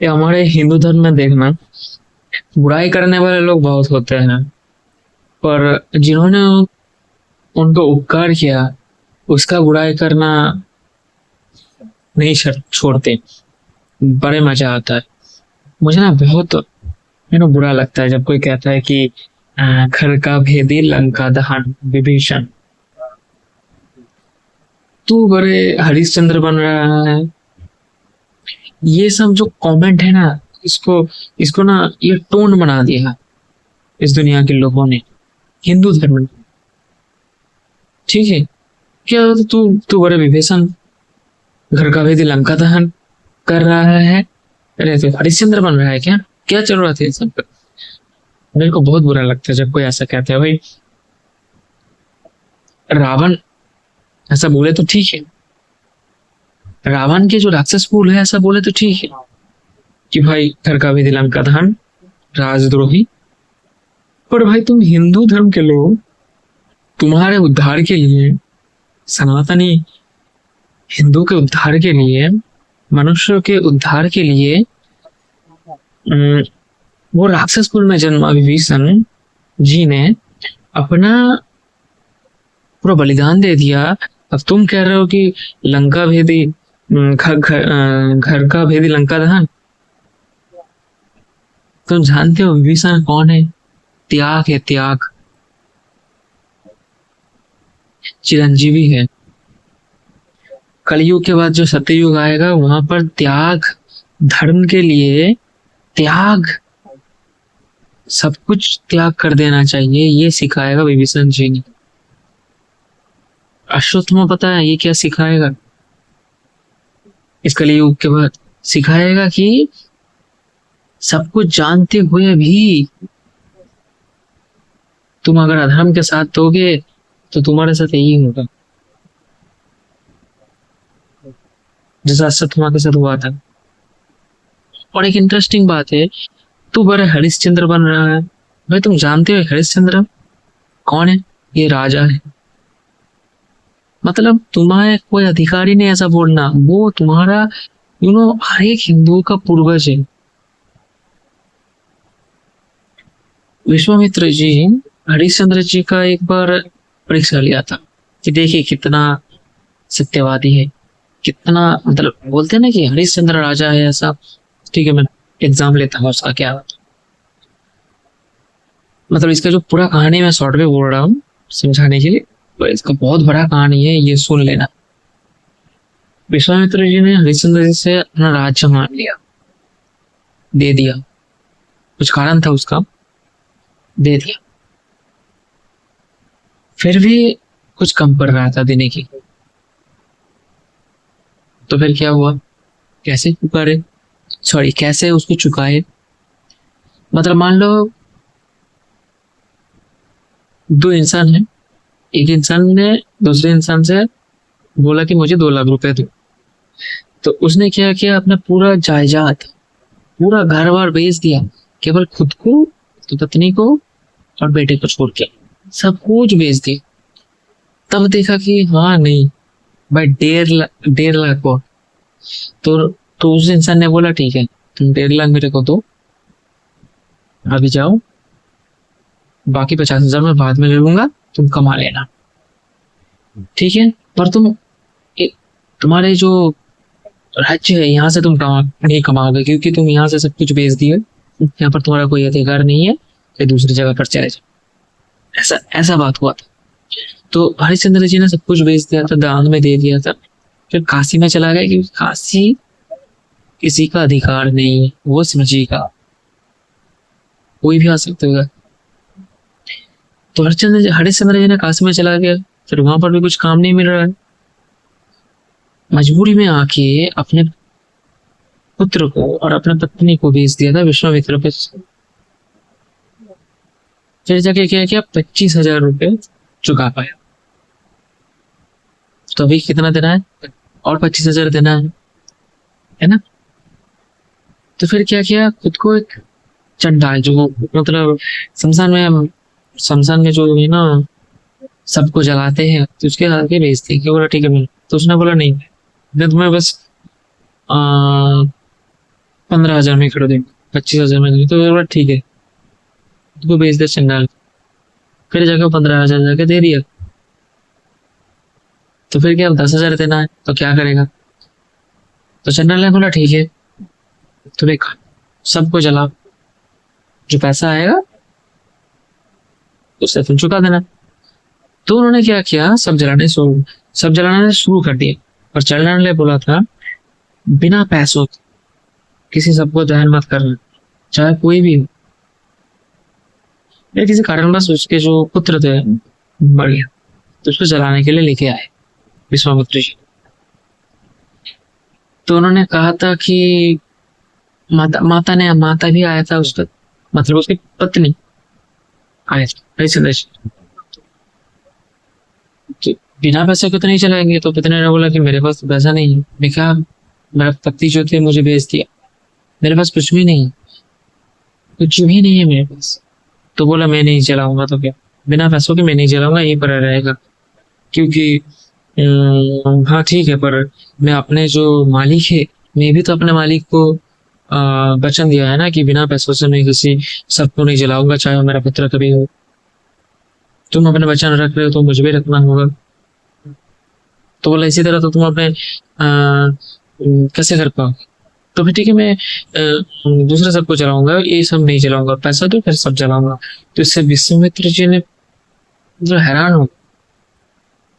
ये हमारे हिंदू धर्म में देखना, बुराई करने वाले लोग बहुत होते हैं, पर जिन्होंने उनको उपकार किया उसका बुराई करना नहीं छोड़ते। बड़े मजा आता है। मुझे ना बहुत बुरा लगता है जब कोई कहता है कि घर का भेदी लंका दहन विभीषण, तू बड़े हरिश्चंद्र बन रहा है। ये सब जो कमेंट है ना, इसको इसको ना ये टोन बना दिया इस दुनिया के लोगों ने, हिंदू धर्म में। ठीक है, क्या तू तू बड़े विभीषण घर का भेदी लंका दहन कर रहा है? अरे तो हरिश्चंद्र बन रहा है क्या? क्या चल रहा था ये सब? मेरे को बहुत बुरा लगता है जब कोई ऐसा कहता है। भाई रावण ऐसा बोले तो ठीक है, रावण के जो राक्षस कुल है ऐसा बोले तो ठीक है कि भाई घर का भेदी लंका दहन, राजद्रोही। पर भाई तुम हिंदू धर्म के लोग, तुम्हारे उद्धार के लिए, सनातनी हिंदू के उद्धार के लिए, मनुष्य के उद्धार के लिए वो राक्षस कुल में जन्मा विभीषण जी ने अपना पूरा बलिदान दे दिया। अब तुम कह रहे हो कि लंका भेदी घर का भेदी लंका दहन। तुम जानते हो विभीषण कौन है? त्याग है, त्याग। चिरंजीवी है। कलयुग के बाद जो सत्ययुग आएगा वहां पर त्याग, धर्म के लिए त्याग, सब कुछ त्याग कर देना चाहिए, ये सिखाएगा विभीषण जी ने। अश्वत्थामा पता है ये क्या सिखाएगा इस कलयुग के बाद? सिखाएगा कि सब कुछ जानते हुए भी तुम अगर अधर्म के साथ दोगे तो तुम्हारे साथ यही होगा जैसा अश्वत्थामा के साथ हुआ था। और एक इंटरेस्टिंग बात है, तू बड़े हरिश्चंद्र बन रहा है। भाई तुम जानते हो हरिश्चंद्र कौन है? ये राजा है। मतलब तुम्हारे कोई अधिकारी नहीं ऐसा बोलना, वो तुम्हारा हर एक हिंदू का पूर्वज है। विश्वामित्र जी हरिश्चंद्र जी का एक बार परीक्षा लिया था कि देखिए कितना सत्यवादी है, कितना, मतलब बोलते हैं ना कि हरिश्चंद्र राजा है ऐसा। ठीक है, मैं एग्जाम लेता हूँ उसका क्या, मतलब इसका जो पूरा कहानी मैं शॉर्ट में बोल रहा हूँ समझाने के लिए, तो इसका बहुत बड़ा कहानी है, ये सुन लेना। विश्वामित्र जी ने हरिश्चंद्र जी से अपना राज्य मांग लिया, दे दिया। कुछ कारण था उसका, दे दिया। फिर भी कुछ कम पड़ रहा था देने की। तो फिर क्या हुआ? कैसे चुकाए, सॉरी कैसे उसको चुकाए? मतलब मान लो दो इंसान है, एक इंसान ने दूसरे इंसान से बोला कि मुझे 2 लाख रुपए दो। तो उसने क्या किया, अपना पूरा जायदाद, पूरा घर बार बेच दिया, केवल खुद को, तो पत्नी को और बेटे को छोड़ के सब कुछ बेच दिया। तब देखा कि हाँ नहीं भाई, 1.5 लाख को, तो उस इंसान ने बोला ठीक है तुम 1.5 लाख मेरे को दो, अभी जाओ, बाकी 50,000 मैं बाद में ले लूंगा, तुम कमा लेना। ठीक है, पर तुम्हारे जो राज्य है यहाँ से तुम नहीं कमाओगे, क्योंकि तुम यहाँ से सब कुछ बेच दिए, यहाँ पर तुम्हारा कोई अधिकार नहीं है, फिर दूसरी जगह पर चले जाओ। ऐसा ऐसा बात हुआ था। तो हरिश्चंद्र जी ने सब कुछ बेच दिया था, दान में दे दिया था। फिर काशी में चला गया, क्योंकि काशी किसी का अधिकार नहीं है, वो शिव जी का, कोई भी आ सकता है। तो हरिश्चंद्र जी ने काशी में चला गया, फिर वहां पर भी कुछ काम नहीं मिल रहा है। मजबूरी में आके अपने पुत्र को और अपने पत्नी को बेच दिया था विश्वामित्र पे। फिर जाके क्या किया, 25,000 रुपये चुका पाया। तो अभी कितना देना है? और 25,000 देना है ना? तो फिर क्या किया, खुद को एक चंडाल, जो मतलब शमशान में जो है ना सबको जलाते हैं, तो उसके आगे बेचते हैं कि बोला ठीक है। तो उसने बोला नहीं, मैं तुम्हें बस 15,000 में खरीदेंगे, 25,000 में नहीं, तो बोला ठीक है, तुमको बेच दे चंडाल। फिर जाके 15,000 जाके दे दिया। तो फिर क्या, 10,000 देना है तो क्या करेगा? तो चंडाल ने बोला ठीक है, तो देख सबको जला, जो पैसा आएगा उससे तुम चुका देना। तो उन्होंने क्या किया, सब जलाने शुरू कर दिए। और चंडाल ने बोला था बिना पैसों के किसी सबको दहन मत करना, चाहे कोई भी हो। या किसी कारणवश उसके जो पुत्र थे मर गया, तो उसको जलाने के लिए लेके आए विश्वामित्र जी। तो उन्होंने कहा था कि माता भी आया था उस पर, मतलब उसकी पत्नी आया था हरिश्चंद्र जी। तो बिना पैसे को तो नहीं चलाएंगे। तो पत्नी ने बोला कि मेरे पास तो पैसा नहीं है। मैं कहा मेरा पति जो थे मुझे भेज दिया, मेरे पास कुछ भी नहीं है, कुछ भी नहीं है मेरे पास। तो बोला मैं नहीं चलाऊंगा, तो क्या, बिना पैसों के मैं नहीं चलाऊंगा, यहीं पर रहेगा। क्योंकि हाँ ठीक है, पर मैं अपने जो मालिक है, मैं भी तो अपने मालिक को वचन दिया है ना कि बिना पैसों से मैं किसी सबको नहीं जलाऊंगा, चाहे वो मेरा पुत्र कभी हो। तुम अपने वचन रख रहे हो तो मुझे भी रखना होगा। तो बोला इसी तरह तो तुम अपने कैसे कर पाओगे? तो फिर ठीक है, मैं दूसरे सबको जलाऊंगा, ये सब नहीं जलाऊंगा, पैसा तो फिर सब जलाऊंगा। तो इससे विश्वामित्र जी ने जो हैरान हो,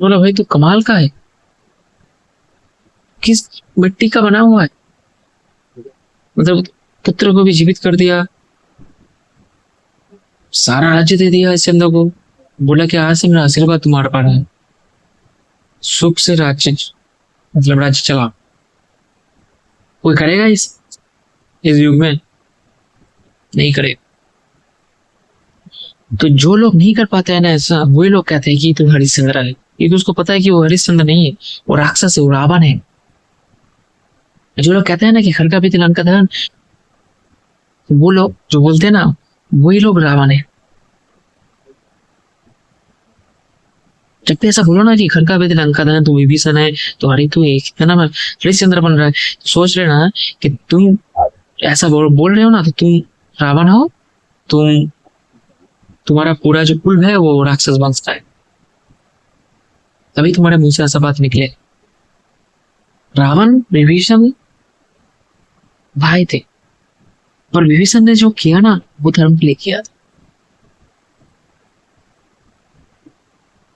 बोला भाई तू कमाल का है, किस मिट्टी का बना हुआ है, मतलब पुत्र को भी जीवित कर दिया, सारा राज्य दे दिया इस चंदा को। बोला कि आज से मेरा आशीर्वाद तुम्हारे पर है, सुख से राज्य, मतलब राज्य चला। कोई करेगा इस युग में? नहीं करेगा। तो जो लोग नहीं कर पाते हैं ना ऐसा, वही लोग कहते हैं कि तू हरिश्चंद्र है, क्योंकि उसको पता है कि वो हरिश्चंद्र नहीं है, वो राक्षस है, वो रावण है। जो लोग कहते हैं ना कि खड़का भी लंका दहन, वो लोग जो बोलते हैं ना, वही लोग रावण है। जब भी ऐसा बोलो ना कि खड़का भी लंका दहन, तू विभीषण है, तो अरे तू एक क्या नाम है, हरिश्चंद्र बन रहा है, तो सोच लेना कि तुम ऐसा बोल रहे हो ना, तो तुम रावण हो, तुम्हारा पूरा जो कुल है वो राक्षस वंश का है, तभी तुम्हारे मुंह से ऐसा बात निकले। रावण विभीषण भाई थे, पर विभीषण ने जो किया ना, वो धर्म के लिए किया था।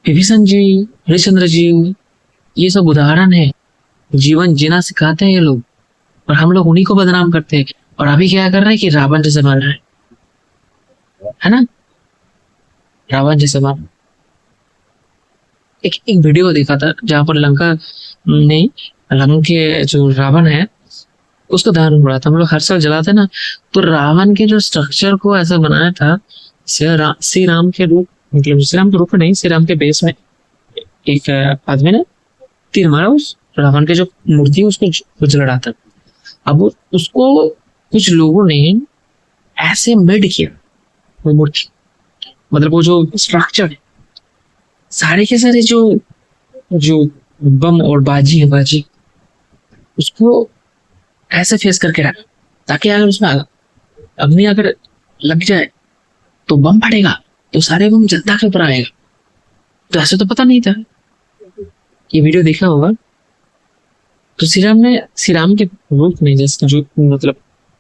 विभीषण जी, हरिश्चंद्र जी, ये सब उदाहरण है, जीवन जीना सिखाते हैं ये लोग, और हम लोग उन्हीं को बदनाम करते हैं। और अभी क्या कर रहे हैं कि रावण जैसे बन रहे है ना, रावण जैसे बन। एक वीडियो देखा था जहां पर लंका नहीं, लंका के जो रावण है उसको दहन हो रहा था। हम लोग हर साल जलाते ना, तो रावण के जो स्ट्रक्चर को ऐसा बनाया था, श्री राम के रूप, मतलब श्री राम के रूप में नहीं, श्री राम के बेस में एक आदमी ने तीर मारा, उस रावण के जो मूर्ति उसको जला था। अब उसको कुछ लोगों ने ऐसे मेड किया, वो मूर्ति, मतलब वो जो स्ट्रक्चर है, सारे के सारे जो बम और बाजी उसको ऐसे फेस करके रखा, ताकि अगर उसमें अग्नि अगर लग जाए तो बम फटेगा, तो सारे बम जनता के ऊपर आएगा। तो ऐसे तो पता नहीं था, ये वीडियो देखा होगा। तो श्री राम के रूप में, जैसे जो मतलब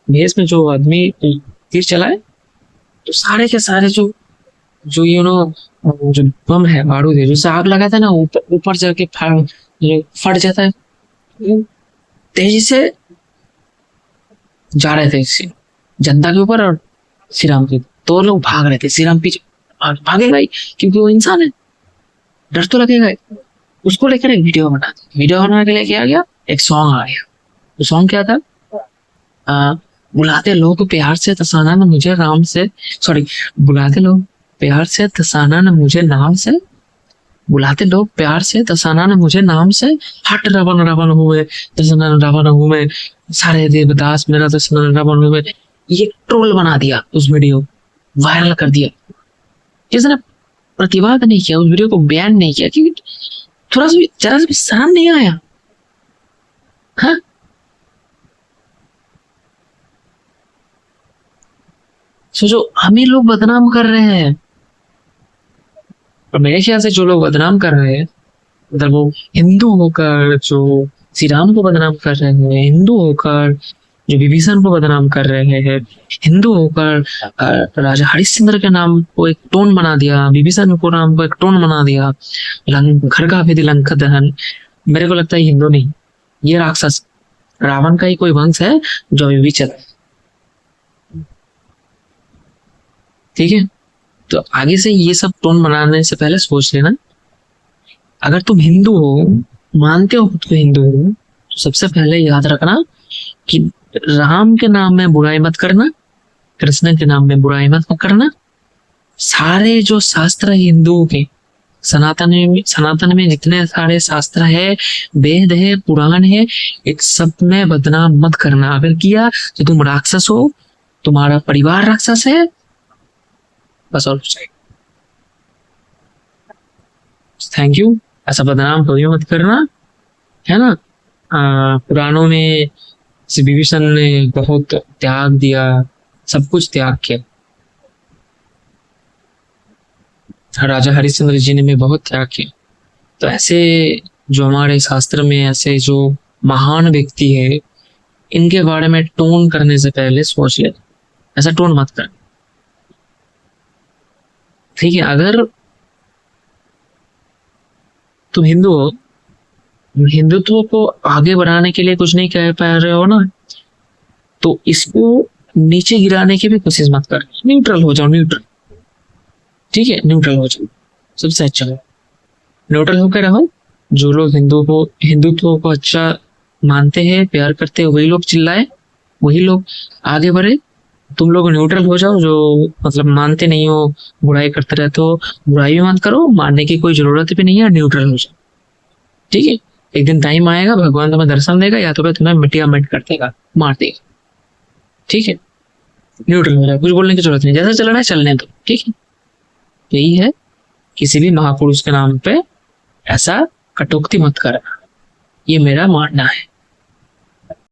भेष में जो आदमी तीर चलाए, तो सारे के सारे जो जो बम है, बारूद है, जो आग लगाता है ना, ऊपर जाके फट जाता है, तेजी से जा रहे थे जनता के ऊपर और श्री राम के। तो लोग भाग रहे थे, श्री राम पीछे भागेगा ही, क्योंकि वो इंसान है, डर तो लगेगा। उसको लेकर एक वीडियो बनाने के लिए क्या गया, एक सॉन्ग आ गया। वो सॉन्ग क्या था, बुलाते लोग प्यार से तसाना न मुझे राम से, सॉरी, बुलाते लोग प्यार से तसाना न मुझे नाम से, बुलाते लोग प्यार से तसाना न मुझे नाम से, हट रावण रावण हुए तसाना रावण हुए, सारे देवदास मेरा तसाना रावण हुए। ये ट्रोल बना दिया, उस वीडियो वायरल कर दिया। जिसने प्रतिवाद नहीं किया, उस वीडियो को बैन नहीं किया, क्योंकि थोड़ा सा जरा सा भी शर्म नहीं आया। हाँ, सोचो हम ही लोग बदनाम कर रहे हैं। और मेरे ख्याल से जो लोग बदनाम कर रहे हैं, मतलब वो हिंदू होकर जो श्री राम को बदनाम कर रहे हैं, हिंदू होकर जो विभीषण को बदनाम कर रहे हैं, हिंदू होकर राजा हरिश्चंद्र के नाम को एक टोन बना दिया, विभीषण को नाम को एक टोन बना दिया, घर का विधि लंका दहन। मेरे को लगता है हिंदू नहीं, ये राक्षस रावण का ही कोई वंश है जो अभी भी चल रहा है। ठीक है, तो आगे से ये सब टोन बनाने से पहले सोच लेना। अगर तुम हिंदू हो, मानते हो खुद को हिंदू हो, तो सबसे पहले याद रखना कि राम के नाम में बुराई मत करना, कृष्ण के नाम में बुराई मत करना। सारे जो शास्त्र हिंदुओं के सनातन में जितने सारे शास्त्र है, वेद है, पुराण है, एक सब में बदनाम मत करना। अगर किया तो तुम राक्षस हो, तुम्हारा परिवार राक्षस है, बस और कुछ नहीं। Thank you. ऐसा बदनाम कभी मत करना, है ना। पुराणों में विभीषण ने बहुत त्याग दिया, सब कुछ त्याग किया। राजा हरिश्चंद्र जी ने भी बहुत त्याग किया। तो ऐसे जो हमारे शास्त्र में ऐसे जो महान व्यक्ति है, इनके बारे में टोन करने से पहले सोच ले, ऐसा टोन मत कर। ठीक है, अगर तुम हिंदू हो, हिंदुत्व को आगे बढ़ाने के लिए कुछ नहीं कह पा रहे हो ना, तो इसको नीचे गिराने की भी कोशिश मत कर। न्यूट्रल हो जाओ, न्यूट्रल। ठीक है, न्यूट्रल हो जाओ, सबसे अच्छा है न्यूट्रल होकर रहो। जो लोग हिंदुत्व को अच्छा मानते हैं, प्यार करते हैं, वही लोग चिल्लाए, वही लोग आगे बढ़े। तुम लोग न्यूट्रल हो जाओ, जो मतलब मानते नहीं हो, बुराई करते रहते हो, बुराई भी मत करो, मानने की कोई जरूरत भी नहीं है, न्यूट्रल हो जाओ। ठीक है, एक दिन टाइम आएगा, भगवान तुम्हें दर्शन देगा, या तो फिर तुम्हें मिट्टिया मिट कर देगा, मार देगा। ठीक है, न्यूट्रल हो जाओ, कुछ बोलने की जरूरत नहीं, जैसा चलना है चलने दो। ठीक है, यही है, किसी भी महापुरुष के नाम पे ऐसा कटौती मत करना, ये मेरा मानना है।